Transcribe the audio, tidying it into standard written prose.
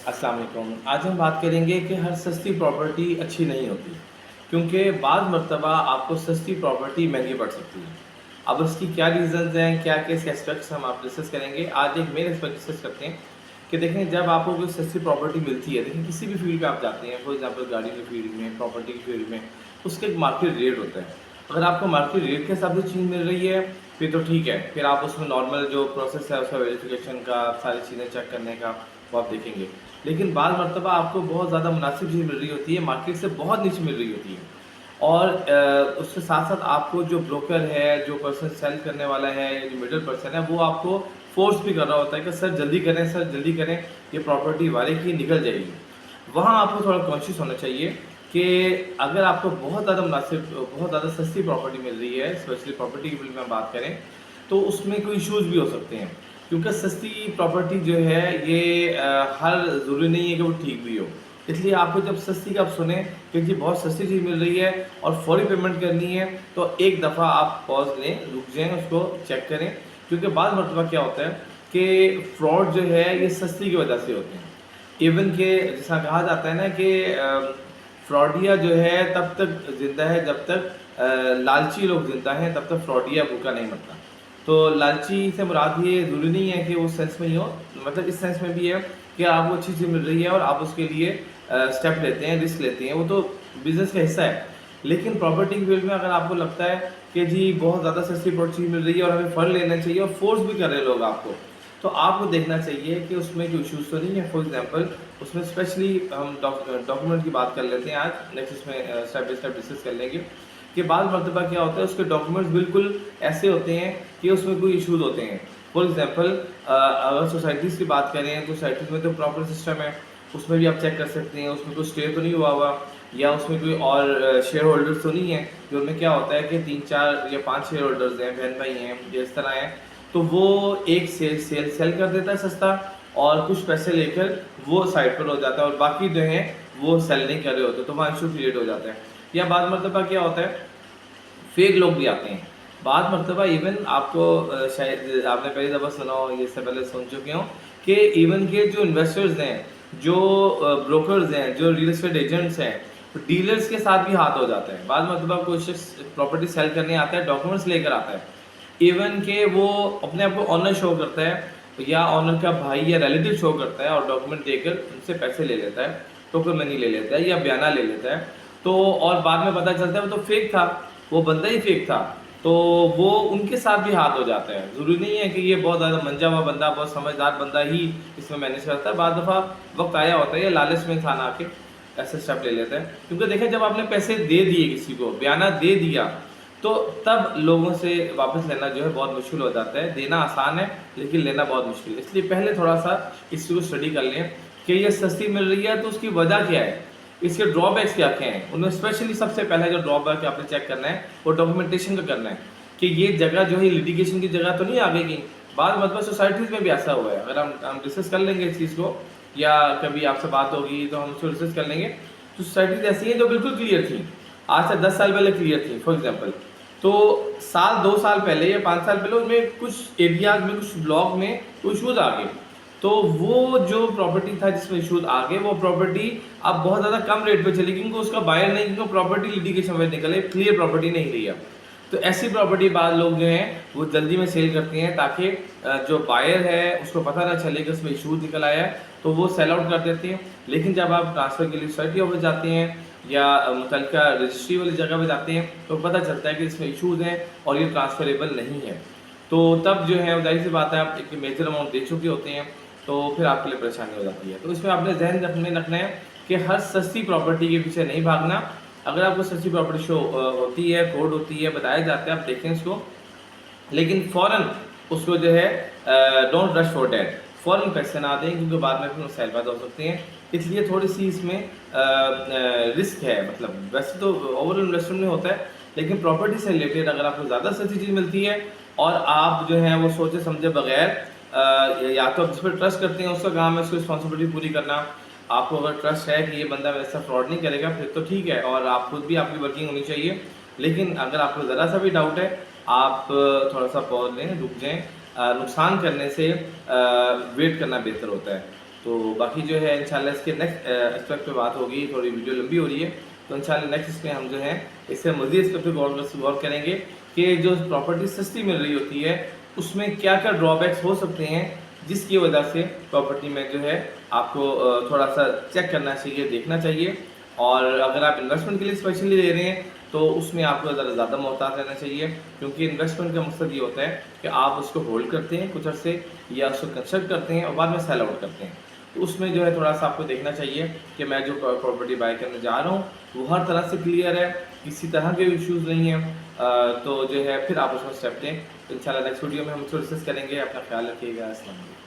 अस्सलाम वालेकुम। आज हम बात करेंगे कि हर सस्ती प्रॉपर्टी अच्छी नहीं होती, क्योंकि बाद मर्तबा आपको सस्ती प्रॉपर्टी महंगी पड़ सकती है। अब उसकी क्या रीज़न्स हैं, क्या-क्या इसके एस्पेक्ट्स हम आप डिस्कस करेंगे। आज एक मेन एस्पेक्ट डिस्कस करते हैं कि देखें, जब आपको कोई सस्ती प्रॉपर्टी मिलती है, देखें किसी भी फील्ड पे आप जाते हैं, फॉर एग्ज़ाम्पल गाड़ी की फील्ड में, प्रॉपर्टी की फील्ड में, उसका एक मार्केट रेट होता है। अगर आपको मार्केट रेट के हिसाब से चीज़ मिल रही है, फिर तो ठीक है, फिर आप उसमें नॉर्मल जो प्रोसेस है उसका वेरिफिकेशन का, सारी चीज़ें चेक करने का, वो आप देखेंगे। लेकिन बाद मर्तबा आपको बहुत ज़्यादा मुनासिब चीज़ मिल रही होती है, मार्केट से बहुत नीचे मिल रही होती है। और उसके साथ-साथ आपको जो ब्रोकर है, जो पर्सन सेल करने वाला है, या जो मिडल पर्सन है, वो आपको फ़ोर्स भी कर रहा होता है कि सर जल्दी करें, सर जल्दी करें, ये प्रॉपर्टी वाले की निकल जाएगी। वहाँ आपको थोड़ा कॉन्शियस होना चाहिए कि अगर आपको बहुत ज़्यादा मुनासिब, बहुत ज़्यादा सस्ती प्रॉपर्टी मिल रही है, स्पेशली प्रॉपर्टी की फील्ड में बात करें, तो उसमें कोई इश्यूज़ भी हो सकते हैं। क्योंकि सस्ती प्रॉपर्टी जो है ये हर ज़रूरी नहीं है कि वो ठीक भी हो। इसलिए आपको जब सस्ती का आप सुने कि जी बहुत सस्ती चीज़ मिल रही है और फ़ौरी पेमेंट करनी है, तो एक दफ़ा आप पॉज़ लें, रुक जाएँ, उसको चेक करें। क्योंकि बाद मर्तबा क्या होता है कि फ्रॉड जो है ये सस्ती की वजह से होते हैं। इवन के जैसा कहा जाता है ना कि फ्रॉडिया जो है तब तक ज़िंदा है जब तक लालची लोग ज़िंदा हैं, तब तक फ्रॉडिया भूखा नहीं मरता। तो लालची से मुराद ये ज़रूरी नहीं है कि वो सेंस में ही हो, मतलब इस सेंस में भी है कि आपको अच्छी चीज़ मिल रही है और आप उसके लिए स्टेप लेते हैं, रिस्क लेते हैं, वो तो बिज़नेस का हिस्सा है। लेकिन प्रॉपर्टी की फील्ड में अगर आपको लगता है कि जी बहुत ज़्यादा सस्ती चीज़ मिल रही है और हमें फ़ंड लेना चाहिए और फ़ोर्स भी कर रहे हैं लोग आपको, तो आपको देखना चाहिए कि उसमें कोई इश्यूज़ तो नहीं है। फॉर एग्ज़ाम्पल उसमें स्पेशली हम डॉक्यूमेंट की बात कर लेते हैं आज, नेक्स्ट इसमें स्टेप बाय स्टेप डिस्कस कर लेंगे कि बाद मर्तबा क्या होता है, उसके डॉक्यूमेंट्स बिल्कुल ऐसे होते हैं कि उसमें कोई इश्यूज़ होते हैं। फॉर एग्ज़ाम्पल अगर सोसाइटीज़ की बात करें तो सोसाइटीज़ में तो प्रॉपर सिस्टम है, उसमें भी आप चेक कर सकते हैं, उसमें कोई स्टे तो नहीं हुआ हुआ, या उसमें कोई और शेयर होल्डर्स तो नहीं है, जो उनमें क्या होता है कि 3-4 या 5 शेयर होल्डर्स हैं, बहन भाई हैं, या इस तरह हैं, तो वो एक सेल कर देता है सस्ता और कुछ पैसे लेकर वो साइड पर हो जाता है और बाकी जो हैं वो सेल नहीं कर रहे होते, तो वहाँ इशू क्रिएट हो जाता है। या बाद मरतबा क्या होता है, फेक लोग भी आते हैं। बाद मरतबा इवन आपको शायद आपने पहली दफ़ा सुना हो, ये इससे पहले सुन चुके हों कि इवन के जो इन्वेस्टर्स हैं, जो ब्रोकर्स हैं, जो रियल एस्टेट एजेंट्स हैं, तो डीलर्स के साथ भी हाथ हो जाता है। बाद मरतबा कोई शख्स प्रॉपर्टी सेल करने आता है, डॉक्यूमेंट्स लेकर आता है, इवन के वो अपने आप को ऑनर शो करता है या ऑनर का भाई या रिलेटिव शो करता है और डॉक्यूमेंट देकर उनसे पैसे ले लेता है, टोकन मनी ले लेता है या बयाना ले लेता है। तो और बाद में पता चलता है वो तो फेक था, वो बंदा ही फेक था, तो वो उनके साथ भी हाथ हो जाता है। ज़रूरी नहीं है कि ये बहुत ज़्यादा मंजा हुआ बंदा, बहुत समझदार बंदा ही इसमें मैनेज करता है। बाद दफ़ा वक्त आया होता है या लालच में इंसान आके ऐसे स्टेप ले लेता है, क्योंकि देखें जब आपने पैसे दे दिए, किसी को बयाना दे दिया, तो तब लोगों से वापस लेना जो है बहुत मुश्किल हो जाता है। देना आसान है लेकिन लेना बहुत मुश्किल है। इसलिए पहले थोड़ा-सा इस चीज़ को स्टडी कर लें कि ये सस्ती मिल रही है तो उसकी वजह क्या है? इसके ड्रॉबैक्स क्या-क्या हैं? उनमें स्पेशली सबसे पहला जो ड्रॉबैक आपने चेक करना है, वो डॉक्यूमेंटेशन का करना है कि ये जगह जो है लिटिगेशन की जगह तो नहीं आ गई कहीं। बाद मतलब सोसाइटीज़ में भी ऐसा हुआ है। अगर हम डिस्कस कर लेंगे इस चीज़ को, या कभी आपसे बात होगी तो हम उसको डिस्कस कर लेंगे। तो सोसाइटीज़ ऐसी हैं जो बिल्कुल क्लियर थी, आज से 10 साल पहले क्लियर थी फॉर एग्ज़ाम्पल। तो 2 साल पहले या 5 साल पहले उनमें कुछ एरियाज़ में, कुछ ब्लॉक में इश्यूज़ आ गए। तो वो जो प्रॉपर्टी था जिसमें इश्यूज़ आ गए, वो प्रॉपर्टी अब बहुत ज़्यादा कम रेट पे चली क्योंकि उसका बायर नहीं, क्योंकि प्रॉपर्टी लिटिगेशन में निकले, क्लियर प्रॉपर्टी नहीं रही है। तो ऐसी प्रॉपर्टी बाद लोग जो हैं वो जल्दी में सेल करते हैं ताकि जो बायर है उसको पता ना चले कि उसमें इशूज़ निकल आया है, तो वो सेल आउट कर देते हैं। लेकिन जब आप ट्रांसफ़र के लिए सोसाइटी ऑफिस जाते हैं या मुतल्लिका रजिस्ट्री वाली जगह पे जाते हैं, तो पता चलता है कि इसमें इशूज़ हैं और ये ट्रांसफ़रेबल नहीं है। तो तब जो है ज़ाहिर सी बात है, आप एक मेजर अमाउंट दे चुके होते हैं, तो फिर आपके लिए परेशानी हो जाती है। तो इसमें आपने ज़हन रखना है कि हर सस्ती प्रॉपर्टी के पीछे नहीं भागना। अगर आपको सस्ती प्रॉपर्टी शो होती है, कोड होती है, बताया जाता है, आप देखें इसको, लेकिन फ़ौरन उसको जो है डोंट रश फॉर डैट, फ़ौरन पैसे ना दें क्योंकि बाद में फिर मसाइल पैदा हो सकते हैं। इसलिए थोड़ी-सी इसमें रिस्क है। मतलब वैसे तो ओवरऑल इन्वेस्टमेंट में होता है, लेकिन प्रॉपर्टी से रिलेटेड अगर आपको ज़्यादा सस्ती चीज़ मिलती है और आप जो है वो सोचे समझे बगैर या तो आप जिस पर ट्रस्ट करते हैं उसका काम है उसकी रिस्पॉन्सिबिलिटी पूरी करना। आपको अगर ट्रस्ट है कि ये बंदा मेरे साथ फ्रॉड नहीं करेगा, फिर तो ठीक है और आप खुद भी, आपकी वर्किंग होनी चाहिए। लेकिन अगर आपको ज़रा सा भी डाउट है, आप थोड़ा सा पॉज़ लें, रुक जाएँ। नुकसान करने से वेट करना बेहतर होता है। تو باقی جو ہے انشاءاللہ اس کے نیکسٹ اسپیکٹ پہ بات ہوگی، تھوڑی ویڈیو لمبی ہو رہی ہے، تو انشاءاللہ نیکسٹ اس میں ہم جو ہے اس سے مزید اسپیکٹ پہ غور کریں گے کہ جو پراپرٹی سستی مل رہی ہوتی ہے اس میں کیا کیا ڈرا بیکس ہو سکتے ہیں، جس کی وجہ سے پراپرٹی میں جو ہے آپ کو تھوڑا سا چیک کرنا چاہیے، دیکھنا چاہیے. اور اگر آپ انویسٹمنٹ کے لیے اسپیشلی لے رہے ہیں تو اس میں آپ کو ذرا زیادہ محتاط رہنا چاہیے، کیونکہ انویسٹمنٹ کا مقصد یہ ہوتا ہے کہ آپ اس کو ہولڈ کرتے ہیں کچھ عرصے، یا اس کو کنسٹرکٹ کرتے ہیں اور بعد میں سیل آؤٹ کرتے ہیں. تو اس میں جو ہے تھوڑا سا آپ کو دیکھنا چاہیے کہ میں جو پراپرٹی بائی کرنے جا رہا ہوں وہ ہر طرح سے کلیئر ہے، کسی طرح کے ایشوز نہیں ہیں. تو جو ہے پھر آپ اس میں اسٹیپ لیں. تو انشاءاللہ نیکسٹ ویڈیو میں ہم اس کو ڈسکس کریں گے. اپنا خیال رکھیے گا. السلام علیکم.